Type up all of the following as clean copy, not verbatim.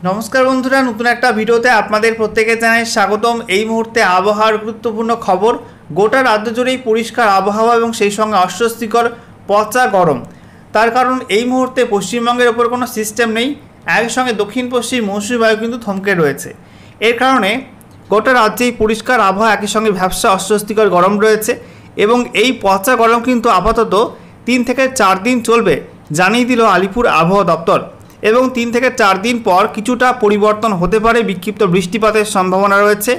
नमस्कार बंधुरा नतून एक भिडियोते आपनादेर प्रत्येके जानाई स्वागतम। এই মুহূর্তে আবহাওয়ার গুরুত্বপূর্ণ খবর। গোটা রাজ্য জুড়েই পরিষ্কার আবহাওয়া এবং সেই সঙ্গে অস্বস্তিকর পচা গরম। তার কারণ এই মুহূর্তে পশ্চিমবঙ্গের উপর কোনো সিস্টেম নেই, একই সঙ্গে দক্ষিণ পশ্চিম মৌসুমী বায়ু কিন্তু থমকে রয়েছে। এর কারণে গোটা রাজ্যেই পরিষ্কার আবহাওয়া, একই সঙ্গে ভ্যাপসা অস্বস্তিকর গরম রয়েছে এবং এই পচা গরম কিন্তু আপাতত 3 থেকে 4 দিন চলবে জানিয়ে দিল আলিপুর আবহাওয়া দপ্তর। এবং 3 থেকে 4 দিন পর কিছুটা পরিবর্তন হতে পারে, বিক্ষিপ্ত বৃষ্টিপাতের সম্ভাবনা রয়েছে।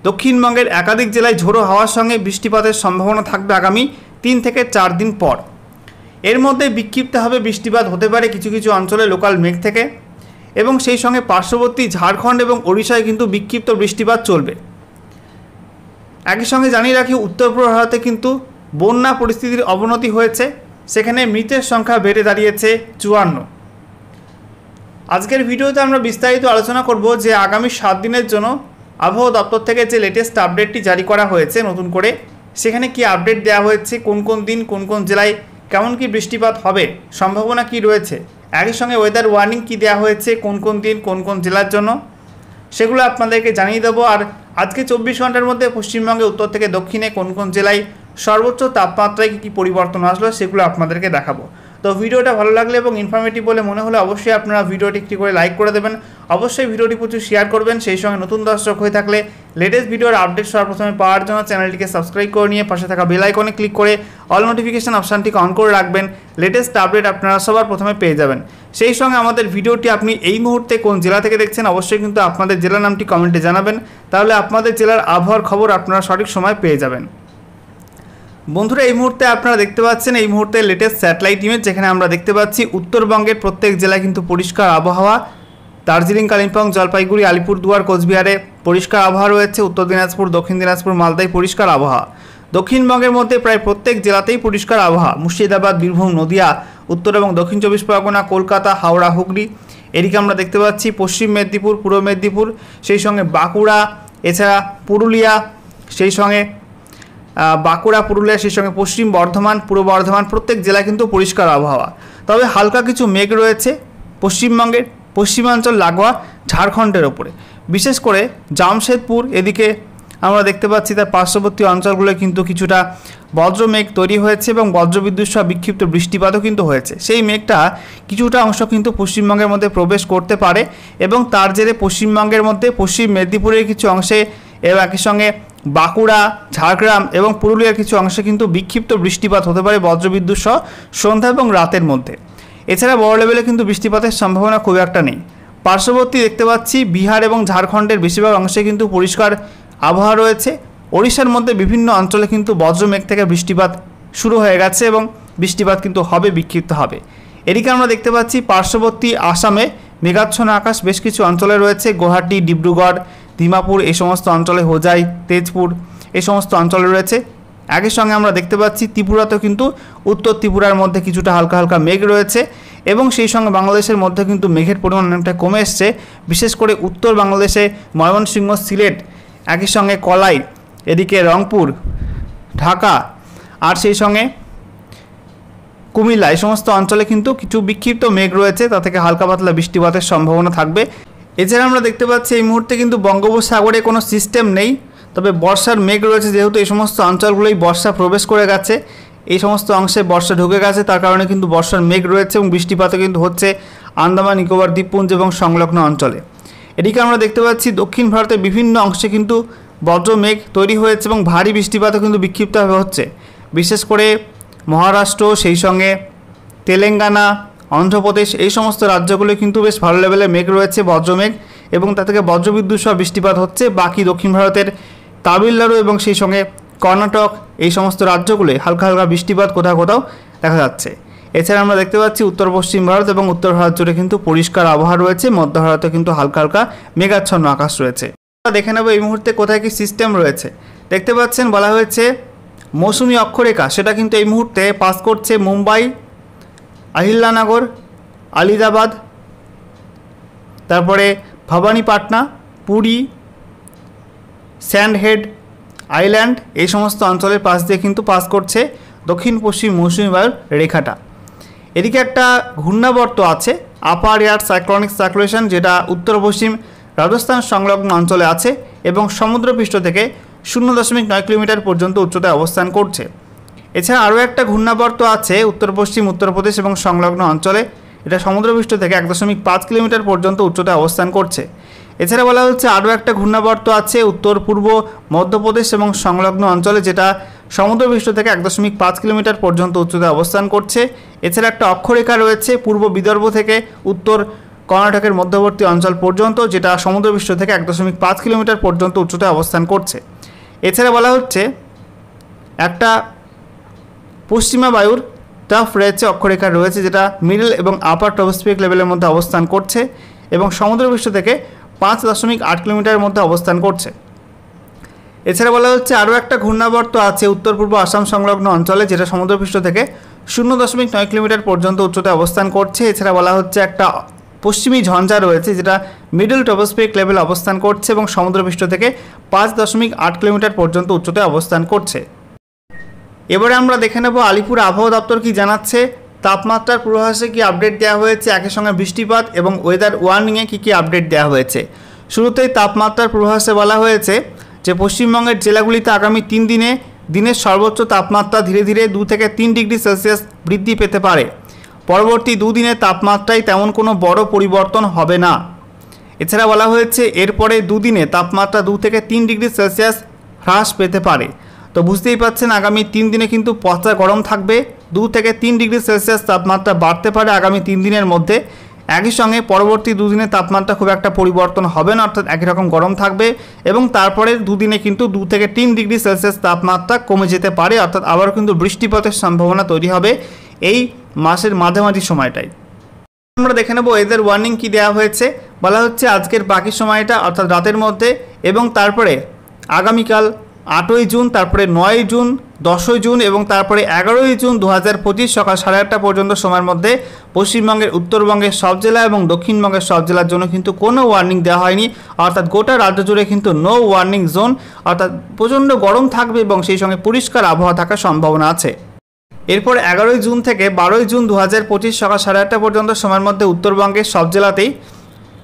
দক্ষিণবঙ্গের একাধিক জেলায় ঝোড়ো হাওয়ার সঙ্গে বৃষ্টিপাতের সম্ভাবনা থাকবে আগামী 3 থেকে 4 দিন পর। এর মধ্যে বিক্ষিপ্তভাবে বৃষ্টিপাত হতে পারে কিছু কিছু অঞ্চলে লোকাল মেঘ থেকে, এবং সেই সঙ্গে পার্শ্ববর্তী ঝাড়খণ্ড এবং ওড়িশায় কিন্তু বিক্ষিপ্ত বৃষ্টিপাত চলবে। একই সঙ্গে জানিয়ে রাখি, উত্তর পূর্ব ভারতে কিন্তু বন্যা পরিস্থিতির অবনতি হয়েছে, সেখানে মৃতের সংখ্যা বেড়ে দাঁড়িয়েছে 54। আজকের ভিডিওতে আমরা বিস্তারিত আলোচনা করব যে আগামী 7 দিনের জন্য আবহাওয়া দপ্তর থেকে যে লেটেস্ট আপডেটটি জারি করা হয়েছে নতুন করে, সেখানে কি আপডেট দেওয়া হয়েছে, কোন কোন দিন কোন কোন জেলায় কেমন কি বৃষ্টিপাত হবে, সম্ভাবনা কি রয়েছে, একই সঙ্গে ওয়েদার ওয়ার্নিং কি দেওয়া হয়েছে কোন কোন দিন কোন কোন জেলার জন্য, সেগুলো আপনাদেরকে জানিয়ে দেবো। আর আজকে 24 ঘন্টার মধ্যে পশ্চিমবঙ্গে উত্তর থেকে দক্ষিণে কোন কোন জেলায় সর্বোচ্চ তাপমাত্রায় কী কী পরিবর্তন আসলো সেগুলো আপনাদেরকে দেখাবো। তো ভিডিওটা ভালো লাগলে এবং ইনফরমেটিভ বলে মনে হলে অবশ্যই আপনারা ভিডিওটি একটি করে লাইক করে দেবেন, অবশ্যই ভিডিওটি প্রচুর শেয়ার করবেন। সেই সঙ্গে নতুন দর্শক হয়ে থাকলে লেটেস্ট ভিডিওর আপডেট সবার প্রথমে পাওয়ার জন্য চ্যানেলটিকে সাবস্ক্রাইব করে নিয়ে পাশে থাকা বেল আইকনে ক্লিক করে অল নোটিফিকেশন অপশানটিকে অন করে রাখবেন। লেটেস্ট আপডেট আপনারা সবার প্রথমে পেয়ে যাবেন। সেই সঙ্গে আমাদের ভিডিওটি আপনি এই মুহূর্তে কোন জেলা থেকে দেখছেন অবশ্যই কিন্তু আপনাদের জেলার নামটি কমেন্টে জানাবেন, তাহলে আপনাদের জেলার আবহাওয়ার খবর আপনারা সঠিক সময় পেয়ে যাবেন। বন্ধুরা, এই মুহূর্তে আপনারা দেখতে পাচ্ছেন এই মুহূর্তে লেটেস্ট স্যাটেলাইট ইমেজ, যেখানে আমরা দেখতে পাচ্ছি উত্তরবঙ্গের প্রত্যেক জেলায় কিন্তু পরিষ্কার আবহাওয়া। দার্জিলিং, কালিম্পং, জলপাইগুড়ি, আলিপুরদুয়ার, কোচবিহারে পরিষ্কার আবহাওয়া রয়েছে। উত্তর দিনাজপুর, দক্ষিণ দিনাজপুর, মালদায় পরিষ্কার আবহাওয়া। দক্ষিণবঙ্গের মধ্যে প্রায় প্রত্যেক জেলাতেই পরিষ্কার আবহাওয়া। মুর্শিদাবাদ, বীরভূম, নদিয়া, উত্তর এবং দক্ষিণ 24 পরগনা, কলকাতা, হাওড়া, হুগলি। এদিকে আমরা দেখতে পাচ্ছি পশ্চিম মেদিনীপুর, পূর্ব মেদিনীপুর, সেই সঙ্গে বাঁকুড়া, এছাড়া পুরুলিয়া, সেই সঙ্গে বাঁকুড়া, পুরুলিয়া, সেই সঙ্গে পশ্চিম বর্ধমান, পূর্ব বর্ধমান, প্রত্যেক জেলায় কিন্তু পরিষ্কার আবহাওয়া। তবে হালকা কিছু মেঘ রয়েছে পশ্চিমবঙ্গের পশ্চিমাঞ্চল লাগোয়া ঝাড়খণ্ডের ওপরে, বিশেষ করে জামশেদপুর এদিকে আমরা দেখতে পাচ্ছি তার পার্শ্ববর্তী অঞ্চলগুলো কিন্তু কিছুটা বজ্রমেঘ তৈরি হয়েছে এবং বজ্রবিদ্যুৎ সহ বিক্ষিপ্ত বৃষ্টিপাতও কিন্তু হয়েছে। সেই মেঘটা কিছুটা অংশ কিন্তু পশ্চিমবঙ্গের মধ্যে প্রবেশ করতে পারে এবং তার জেরে পশ্চিমবঙ্গের মধ্যে পশ্চিম মেদিনীপুরের কিছু অংশে এবং একই সঙ্গে বাঁকুড়া, ঝাড়গ্রাম এবং পুরুলিয়ার কিছু অংশে কিন্তু বিক্ষিপ্ত বৃষ্টিপাত হতে পারে বজ্রবিদ্যুৎ সহ সন্ধ্যা এবং রাতের মধ্যে। এছাড়া বড় লেভেলে কিন্তু বৃষ্টিপাতের সম্ভাবনা খুব একটা নেই। পার্শ্ববর্তী দেখতে পাচ্ছি বিহার এবং ঝাড়খণ্ডের বেশিরভাগ অংশে কিন্তু পরিষ্কার আবহাওয়া রয়েছে। ওড়িশার মধ্যে বিভিন্ন অঞ্চলে কিন্তু বজ্রমেঘ থেকে বৃষ্টিপাত শুরু হয়ে গেছে এবং বৃষ্টিপাত কিন্তু হবে, বিক্ষিপ্ত হবে। এদিকে আমরা দেখতে পাচ্ছি পার্শ্ববর্তী আসামে মেঘাচ্ছন্ন আকাশ বেশ কিছু অঞ্চলে রয়েছে। গুয়াহাটি, ডিব্রুগড়, দিমাপুর, এই সমস্ত অঞ্চলে, হোজাই, তেজপুর, এই সমস্ত অঞ্চলে রয়েছে। একই সঙ্গে আমরা দেখতে পাচ্ছি ত্রিপুরাতেও কিন্তু উত্তর ত্রিপুরার মধ্যে কিছুটা হালকা হালকা মেঘ রয়েছে এবং সেই সঙ্গে বাংলাদেশের মধ্যে কিন্তু মেঘের পরিমাণ অনেকটা কমে এসছে, বিশেষ করে উত্তর বাংলাদেশে ময়মনসিংহ, সিলেট, একই সঙ্গে কলাই, এদিকে রংপুর, ঢাকা আর সেই সঙ্গে কুমিল্লা, এই সমস্ত অঞ্চলে কিন্তু কিছু বিক্ষিপ্ত মেঘ রয়েছে, তা থেকে হালকা পাতলা বৃষ্টিপাতের সম্ভাবনা থাকবে। এছাড়া আমরা দেখতে পাচ্ছি এই মুহূর্তে কিন্তু বঙ্গোপসাগরে কোনো সিস্টেম নেই, তবে বর্ষার মেঘ রয়েছে, যেহেতু এই সমস্ত অঞ্চলগুলোই বর্ষা প্রবেশ করে গেছে, এই সমস্ত অংশে বর্ষা ঢুকে গেছে, তার কারণে কিন্তু বর্ষার মেঘ রয়েছে এবং বৃষ্টিপাতও কিন্তু হচ্ছে আন্দামান নিকোবর দ্বীপপুঞ্জ এবং সংলগ্ন অঞ্চলে। এদিকে আমরা দেখতে পাচ্ছি দক্ষিণ ভারতের বিভিন্ন অংশে কিন্তু বজ্রমেঘ তৈরি হয়েছে এবং ভারী বৃষ্টিপাতও কিন্তু বিক্ষিপ্তভাবে হচ্ছে, বিশেষ করে মহারাষ্ট্র, সেই সঙ্গে তেলেঙ্গানা, অন্ধ্রপ্রদেশ, এই সমস্ত রাজ্যগুলো কিন্তু বেশ ভালো লেভেলে মেঘ রয়েছে, বজ্রমেঘ, এবং তা থেকে বজ্রবিদ্যুৎ সহ বৃষ্টিপাত হচ্ছে। বাকি দক্ষিণ ভারতের তামিলনাড়ু এবং সেই সঙ্গে কর্ণাটক, এই সমস্ত রাজ্যগুলোয় হালকা হালকা বৃষ্টিপাত কোথাও কোথাও দেখা যাচ্ছে। এছাড়া আমরা দেখতে পাচ্ছি উত্তর পশ্চিম ভারত এবং উত্তর ভারত জুড়ে কিন্তু পরিষ্কার আবহাওয়া রয়েছে, মধ্য ভারতে কিন্তু হালকা হালকা মেঘাচ্ছন্ন আকাশ রয়েছে। আমরা দেখে নেব এই মুহূর্তে কোথায় কি সিস্টেম রয়েছে। দেখতে পাচ্ছেন বলা হয়েছে মৌসুমি অক্ষরেখা, সেটা কিন্তু এই মুহূর্তে পাস করছে মুম্বাই, আহিল্লানগর, আলিদাবাদ, তারপরে ভবানীপাটনা, পুরী, স্যান্ডহেড আইল্যান্ড, এই সমস্ত অঞ্চলের পাশ দিয়ে কিন্তু পাস করছে দক্ষিণ পশ্চিম মৌসুমি বায়ুর রেখাটা। এদিকে একটা ঘূর্ণাবর্ত আছে আপার এয়ার সাইক্লোনিক সার্কুলেশন, যেটা উত্তর পশ্চিম রাজস্থান সংলগ্ন অঞ্চলে আছে এবং সমুদ্রপৃষ্ঠ থেকে 0.9 কিলোমিটার পর্যন্ত উচ্চতায় অবস্থান করছে। এছাড়া আরও একটা ঘূর্ণাবর্ত আছে উত্তর পশ্চিম উত্তরপ্রদেশ এবং সংলগ্ন অঞ্চলে, এটা সমুদ্রপৃষ্ঠ থেকে 1.5 কিলোমিটার পর্যন্ত উচ্চতায় অবস্থান করছে। এছাড়া বলা হচ্ছে আরও একটা ঘূর্ণাবর্ত আছে উত্তর পূর্ব মধ্যপ্রদেশ এবং সংলগ্ন অঞ্চলে, যেটা সমুদ্রপৃষ্ঠ থেকে 1.5 কিলোমিটার পর্যন্ত উচ্চতায় অবস্থান করছে। এছাড়া একটা অক্ষরেখা রয়েছে পূর্ব বিদর্ভ থেকে উত্তর কর্ণাটকের মধ্যবর্তী অঞ্চল পর্যন্ত, যেটা সমুদ্রপৃষ্ঠ থেকে 1.5 কিলোমিটার পর্যন্ত উচ্চতায় অবস্থান করছে। এছাড়া বলা হচ্ছে একটা পশ্চিমা বায়ুর টাফ রয়েছে, অক্ষরেখা রয়েছে, যেটা মিডল এবং আপার ট্রপোস্ফিয়ারিক লেভেলের মধ্যে অবস্থান করছে এবং সমুদ্রপৃষ্ঠ থেকে 5.8 কিলোমিটারের মধ্যে অবস্থান করছে। এছাড়া বলা হচ্ছে আরও একটা ঘূর্ণাবর্ত আছে উত্তর পূর্ব আসাম সংলগ্ন অঞ্চলে, যেটা সমুদ্রপৃষ্ঠ থেকে 0.9 কিলোমিটার পর্যন্ত উচ্চতায় অবস্থান করছে। এছাড়া বলা হচ্ছে একটা পশ্চিমী ঝঞ্ঝা রয়েছে, যেটা মিডল ট্রপোস্ফিয়ারিক লেভেলে অবস্থান করছে এবং সমুদ্রপৃষ্ঠ থেকে 5.8 কিলোমিটার পর্যন্ত উচ্চতায় অবস্থান করছে। এবারে আমরা দেখে নেব আলিপুর আবহাওয়া দপ্তর কি জানাচ্ছে, তাপমাত্রার পূর্বাভাসে কি আপডেট দেওয়া হয়েছে, একই সঙ্গে বৃষ্টিপাত এবং ওয়েদার ওয়ার্নিংয়ে কী কী আপডেট দেওয়া হয়েছে। শুরুতেই তাপমাত্রার পূর্বাভাসে বলা হয়েছে যে পশ্চিমবঙ্গের জেলাগুলিতে আগামী 3 দিনে দিনের সর্বোচ্চ তাপমাত্রা ধীরে ধীরে 2 থেকে 3 ডিগ্রি সেলসিয়াস বৃদ্ধি পেতে পারে। পরবর্তী 2 দিনে তাপমাত্রায় তেমন কোনো বড় পরিবর্তন হবে না। এছাড়া বলা হয়েছে এরপরে 2 দিনে তাপমাত্রা 2 থেকে 3 ডিগ্রি সেলসিয়াস হ্রাস পেতে পারে। তো বুঝতেই পারছেন আগামী 3 দিনে কিন্তু পচা গরম থাকবে, 2 থেকে 3 ডিগ্রি সেলসিয়াস তাপমাত্রা বাড়তে পারে আগামী 3 দিনের মধ্যে। একই সঙ্গে পরবর্তী 2 দিনে তাপমাত্রা খুব একটা পরিবর্তন হবে না, অর্থাৎ একই রকম গরম থাকবে এবং তারপরে 2 দিনে কিন্তু 2 থেকে 3 ডিগ্রি সেলসিয়াস তাপমাত্রা কমে যেতে পারে, অর্থাৎ আবারও কিন্তু বৃষ্টিপাতের সম্ভাবনা তৈরি হবে এই মাসের মাঝামাঝি সময়টায়। আমরা দেখে নেব ওয়েদার ওয়ার্নিং কি দেওয়া হয়েছে। বলা হচ্ছে আজকের বাকি সময়টা অর্থাৎ রাতের মধ্যে এবং তারপরে আগামীকাল 8ই জুন, তারপরে 9ই জুন, 10ই জুন এবং তারপরে 11ই জুন 2025 সকাল 8:30 পর্যন্ত সময়ের মধ্যে পশ্চিমবঙ্গের উত্তরবঙ্গের সব জেলা এবং দক্ষিণবঙ্গের সব জেলার জন্য কিন্তু কোনো ওয়ার্নিং দেওয়া হয়নি, অর্থাৎ গোটা রাজ্য জুড়ে কিন্তু নো ওয়ার্নিং জোন, অর্থাৎ প্রচণ্ড গরম থাকবে এবং সেই সঙ্গে পরিষ্কার আবহাওয়া থাকার সম্ভাবনা আছে। এরপর 11ই জুন থেকে 12ই জুন 2025 সকাল 8:30 পর্যন্ত সময়ের মধ্যে উত্তরবঙ্গের সব জেলাতেই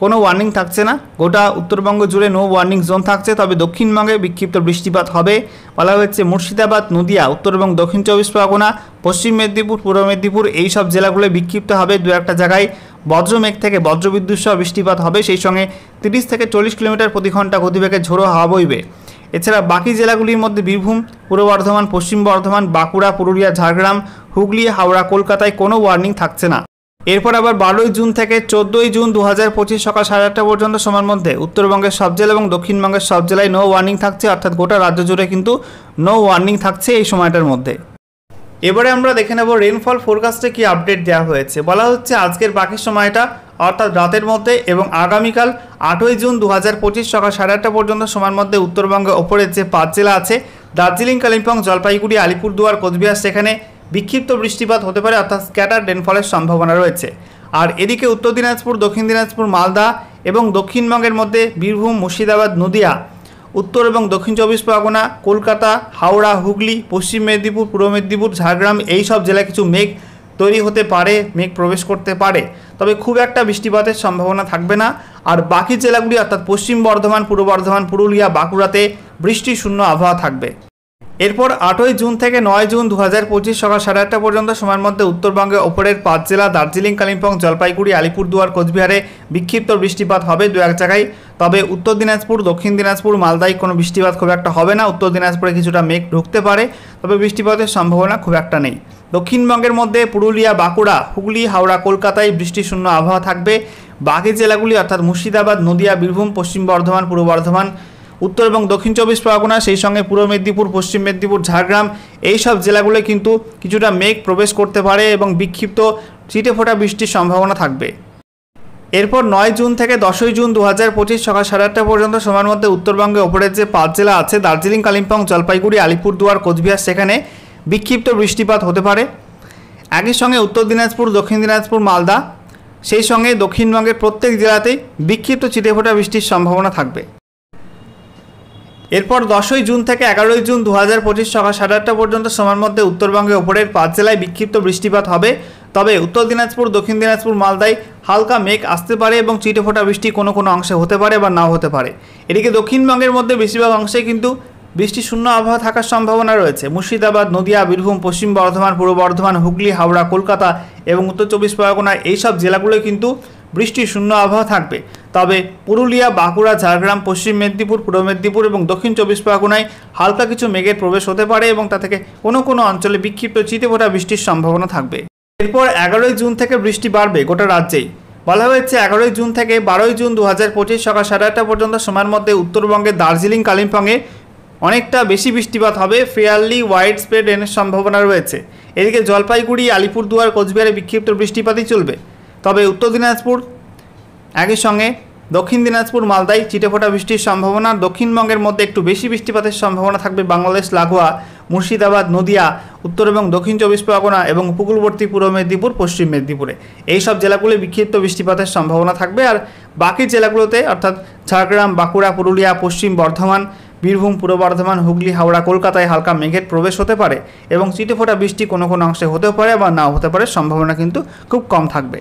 কোনো ওয়ার্নিং থাকছে না, গোটা উত্তরবঙ্গ জুড়ে নো ওয়ার্নিং জোন থাকছে। তবে দক্ষিণবঙ্গে বিক্ষিপ্ত বৃষ্টিপাত হবে। বলা হয়েছে মুর্শিদাবাদ, নদিয়া, উত্তর এবং দক্ষিণ 24 পরগনা, পশ্চিম মেদিনীপুর, পূর্ব মেদিনীপুর এই সব জেলাগুলো বিক্ষিপ্ত হবে। দু একটা জায়গায় বজ্রমেঘ থেকে বজ্রবিদ্যুৎ সহ বৃষ্টিপাত হবে, সেই সঙ্গে 30 থেকে 40 কিলোমিটার প্রতি ঘন্টা গতিবেগে ঝোড়ো হাওয়া বইবে। এছাড়া বাকি জেলাগুলির মধ্যে বীরভূম, পূর্ব বর্ধমান, পশ্চিম বর্ধমান, বাঁকুড়া, পুরুলিয়া, ঝাড়গ্রাম, হুগলি, হাওড়া, কলকাতায় কোনো ওয়ার্নিং থাকছে না। এরপর আবার 12ই জুন থেকে 14ই জুন 2025 সকাল 8:30 পর্যন্ত সময়ের মধ্যে উত্তরবঙ্গের সব জেলা এবং দক্ষিণবঙ্গের সব জেলায় নো ওয়ার্নিং থাকছে, অর্থাৎ গোটা রাজ্য জুড়ে কিন্তু নো ওয়ার্নিং থাকছে এই সময়টার মধ্যে। এবারে আমরা দেখে নেব রেনফল ফোরকাস্টে কি আপডেট দেওয়া হয়েছে। বলা হচ্ছে আজকের বাকি সময়টা অর্থাৎ রাতের মধ্যে এবং আগামীকাল 8ই জুন 2025 সকাল 8:30 পর্যন্ত সময়ের মধ্যে উত্তরবঙ্গের ওপরের যে 5 জেলা আছে দার্জিলিং, কালিম্পং, জলপাইগুড়ি, আলিপুরদুয়ার, কোচবিহার, সেখানে বিক্ষিপ্ত বৃষ্টিপাত হতে পারে, অর্থাৎ স্ক্যাটার রেনফলের সম্ভাবনা রয়েছে। আর এদিকে উত্তর দিনাজপুর, দক্ষিণ দিনাজপুর, মালদা এবং দক্ষিণবঙ্গের মধ্যে বীরভূম, মুর্শিদাবাদ, নদিয়া, উত্তর এবং দক্ষিণ 24 পরগনা, কলকাতা, হাওড়া, হুগলি, পশ্চিম মেদিনীপুর, পূর্ব মেদিনীপুর, ঝাড়গ্রাম এই সব জেলায় কিছু মেঘ তৈরি হতে পারে, মেঘ প্রবেশ করতে পারে, তবে খুব একটা বৃষ্টিপাতের সম্ভাবনা থাকবে না। আর বাকি জেলাগুলি অর্থাৎ পশ্চিম বর্ধমান, পূর্ব বর্ধমান, পুরুলিয়া, বাঁকুড়াতে বৃষ্টি শূন্য আবহাওয়া থাকবে। এরপর 8ই জুন থেকে 9 জুন 2025 সকাল 8:30 পর্যন্ত সময়ের মধ্যে উত্তরবঙ্গের ওপরের 5 জেলা দার্জিলিং, কালিম্পং, জলপাইগুড়ি, আলিপুরদুয়ার, কোচবিহারে বিক্ষিপ্ত বৃষ্টিপাত হবে দু এক জায়গায়। তবে উত্তর দিনাজপুর, দক্ষিণ দিনাজপুর, মালদায় কোনো বৃষ্টিপাত খুব একটা হবে না। উত্তর দিনাজপুরে কিছুটা মেঘ ঢুকতে পারে, তবে বৃষ্টিপাতের সম্ভাবনা খুব একটা নেই। দক্ষিণবঙ্গের মধ্যে পুরুলিয়া, বাঁকুড়া, হুগলি, হাওড়া, কলকাতায় বৃষ্টিশূন্য আবহাওয়া থাকবে। বাকি জেলাগুলি অর্থাৎ মুর্শিদাবাদ, নদিয়া, বীরভূম, পশ্চিম বর্ধমান, পূর্ব বর্ধমান, উত্তর এবং দক্ষিণ 24 পরগনা, সেই সঙ্গে পূর্ব মেদিনীপুর, পশ্চিম মেদিনীপুর, ঝাড়গ্রাম এই সব জেলাগুলো কিন্তু কিছুটা মেঘ প্রবেশ করতে পারে এবং বিক্ষিপ্ত ছিটেফোঁটা বৃষ্টির সম্ভাবনা থাকবে। এরপর 9 জুন থেকে 10ই জুন 2025 সকাল 8:30 পর্যন্ত সময়ের মধ্যে উত্তরবঙ্গে ওপরের যে 5 জেলা আছে দার্জিলিং, কালিম্পং, জলপাইগুড়ি, আলিপুরদুয়ার, কোচবিহার, সেখানে বিক্ষিপ্ত বৃষ্টিপাত হতে পারে। একই সঙ্গে উত্তর দিনাজপুর, দক্ষিণ দিনাজপুর, মালদা, সেই সঙ্গে দক্ষিণবঙ্গের প্রত্যেক জেলাতেই বিক্ষিপ্ত ছিটেফোঁটা বৃষ্টির সম্ভাবনা থাকবে। এরপর 10ই জুন থেকে 11ই জুন 2025 সকাল 8:30 পর্যন্ত সময়ের মধ্যে উত্তরবঙ্গের ওপরের 5 জেলায় বিক্ষিপ্ত বৃষ্টিপাত হবে, তবে উত্তর দিনাজপুর, দক্ষিণ দিনাজপুর, মালদায় হালকা মেঘ আসতে পারে এবং ছিটেফোঁটা বৃষ্টি কোনো কোনো অংশে হতে পারে বা নাও হতে পারে। এদিকে দক্ষিণবঙ্গের মধ্যে বেশিরভাগ অংশে কিন্তু বৃষ্টি শূন্য আবহাওয়া থাকার সম্ভাবনা রয়েছে। মুর্শিদাবাদ, নদিয়া, বীরভূম, পশ্চিম বর্ধমান, পূর্ব বর্ধমান, হুগলি, হাওড়া, কলকাতা এবং উত্তর চব্বিশ পরগনা এইসব জেলাগুলোয় কিন্তু বৃষ্টি শূন্য আবহাওয়া থাকবে। তবে পুরুলিয়া, বাঁকুড়া, ঝাড়গ্রাম, পশ্চিম মেদিনীপুর, পূর্ব মেদিনীপুর এবং দক্ষিণ চব্বিশ পরগনায় হালকা কিছু মেঘের প্রবেশ হতে পারে এবং তা থেকে কোনো কোনো অঞ্চলে বিক্ষিপ্ত ছিটেফোঁটা বৃষ্টির সম্ভাবনা থাকবে। এরপর 11ই জুন থেকে বৃষ্টি বাড়বে গোটা রাজ্যেই। বলা হয়েছে 11ই জুন থেকে 12ই জুন 2025 সকাল 8:30 পর্যন্ত সময়ের মধ্যে উত্তরবঙ্গের দার্জিলিং, কালিম্পংয়ে অনেকটা বেশি বৃষ্টিপাত হবে। ফেয়ারলি ওয়াইড স্প্রেড রেনের সম্ভাবনা রয়েছে। এদিকে জলপাইগুড়ি, আলিপুরদুয়ার, কোচবিহারে বিক্ষিপ্ত বৃষ্টিপাতই চলবে। তবে উত্তর দিনাজপুর একই সঙ্গে দক্ষিণ দিনাজপুর, মালদায় ছিটেফোঁটা বৃষ্টির সম্ভাবনা। দক্ষিণবঙ্গের মধ্যে একটু বেশি বৃষ্টিপাতের সম্ভাবনা থাকবে বাংলাদেশ লাগোয়া মুর্শিদাবাদ, নদিয়া, উত্তর এবং দক্ষিণ চব্বিশ পরগনা এবং উপকূলবর্তী পূর্ব মেদিনীপুর, পশ্চিম মেদিনীপুরে এই সব জেলাগুলোয় বিক্ষিপ্ত বৃষ্টিপাতের সম্ভাবনা থাকবে। আর বাকি জেলাগুলোতে অর্থাৎ ঝাড়গ্রাম, বাঁকুড়া, পুরুলিয়া, পশ্চিম বর্ধমান, বীরভূম, পূর্ব বর্ধমান, হুগলি, হাওড়া, কলকাতায় হালকা মেঘের প্রবেশ হতে পারে এবং ছিটেফোঁটা বৃষ্টি কোনো কোনো অংশে হতেও পারে বা নাও হতে পারে, সম্ভাবনা কিন্তু খুব কম থাকবে।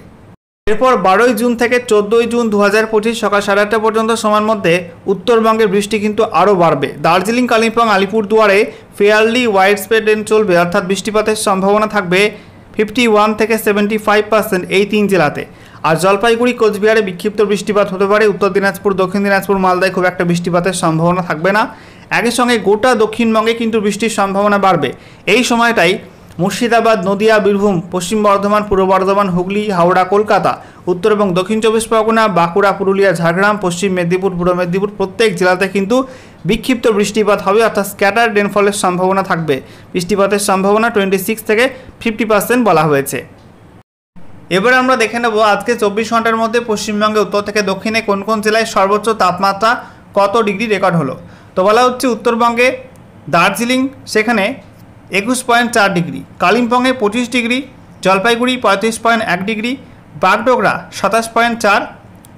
এরপর 12ই জুন থেকে 14ই জুন 2025 সকাল 8:30 পর্যন্ত সময়ের মধ্যে উত্তরবঙ্গের বৃষ্টি কিন্তু আরও বাড়বে। দার্জিলিং, কালিম্পং, আলিপুরদুয়ারে ফেয়ারলি ওয়াইড স্প্রেড রেন চলবে, অর্থাৎ বৃষ্টিপাতের সম্ভাবনা থাকবে 51 থেকে 75% এই 3 জেলাতে। আর জলপাইগুড়ি, কোচবিহারে বিক্ষিপ্ত বৃষ্টিপাত হতে পারে। উত্তর দিনাজপুর, দক্ষিণ দিনাজপুর, মালদায় খুব একটা বৃষ্টিপাতের সম্ভাবনা থাকবে না। একই সঙ্গে গোটা দক্ষিণবঙ্গে কিন্তু বৃষ্টির সম্ভাবনা বাড়বে। এই সময়টাই মুর্শিদাবাদ, নদিয়া, বীরভূম, পশ্চিম বর্ধমান, পূর্ব বর্ধমান, হুগলি, হাওড়া, কলকাতা, উত্তর এবং দক্ষিণ চব্বিশ পরগনা, বাঁকুড়া, পুরুলিয়া, ঝাড়গ্রাম, পশ্চিম মেদিনীপুর, পূর্ব মেদিনীপুর প্রত্যেক জেলাতে কিন্তু বিক্ষিপ্ত বৃষ্টিপাত হবে, অর্থাৎ স্ক্যাটার রেনফলের সম্ভাবনা থাকবে। বৃষ্টিপাতের সম্ভাবনা 26 থেকে 50% বলা হয়েছে। এবার আমরা দেখে নেব আজকে 24 ঘন্টার মধ্যে পশ্চিমবঙ্গে উত্তর থেকে দক্ষিণে কোন কোন জেলায় সর্বোচ্চ তাপমাত্রা কত ডিগ্রি রেকর্ড হলো। তো বলা হচ্ছে উত্তরবঙ্গে দার্জিলিং সেখানে 21.4 ডিগ্রি, কালিম্পংয়ে 25 degree, Jalpaiguri 35.1 degree, Bagdogra 27.4,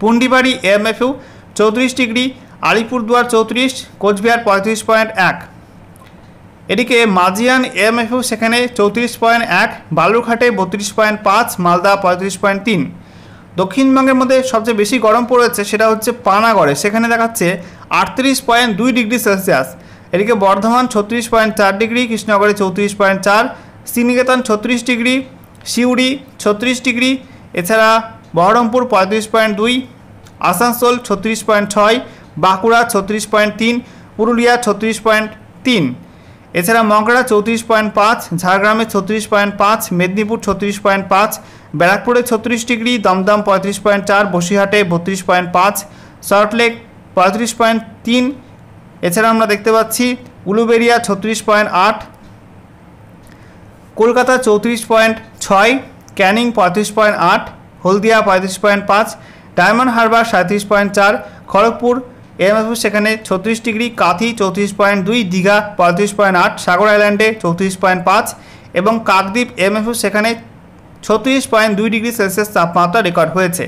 Pundibari AMFU 34 degree, Alipurduar 34, Coochbehar 35.1। এদিকে মাজিয়ান এএমএফইউ সেখানে 34.1, বালুরঘাটে 32.5, মালদা 35.3। দক্ষিণবঙ্গের মধ্যে সবচেয়ে বেশি গরম পড়েছে সেটা হচ্ছে পানাগড়ে, সেখানে দেখাচ্ছে 38.2 ডিগ্রি সেলসিয়াস। এদিকে বর্ধমান 36.4 ডিগ্রি, কৃষ্ণনগরে 34.4, শ্রীনিকেতন 36 ডিগ্রি, সিউড়ি 36 ডিগ্রি, এছাড়া বহরমপুর 35.2, আসানসোল 36.6, বাঁকুড়া 36.3, পুরুলিয়া 36.3, এছাড়া মগরা 34.5, ঝাড়গ্রামে 36.5, মেদিনীপুর 36.5, ব্যারাকপুরে 36 ডিগ্রি, দমদম 35.4, বসিরহাটে 32.5, সল্টলেক 35.3, এছাড়া আমরা দেখতে পাচ্ছি উলুবেড়িয়া 36.8, কলকাতা 34.6, ক্যানিং 35.8, হলদিয়া 35.5, ডায়মন্ড হারবার 37.4, খড়গপুর এএমএফইউ সেখানে 36 ডিগ্রি, কাথি 34.2, দীঘা 35.8, সাগর আইল্যান্ডে 34.5 এবং কাকদ্বীপ এএমএফইউ সেখানে 36.2 ডিগ্রি সেলসিয়াস তাপমাত্রা রেকর্ড হয়েছে।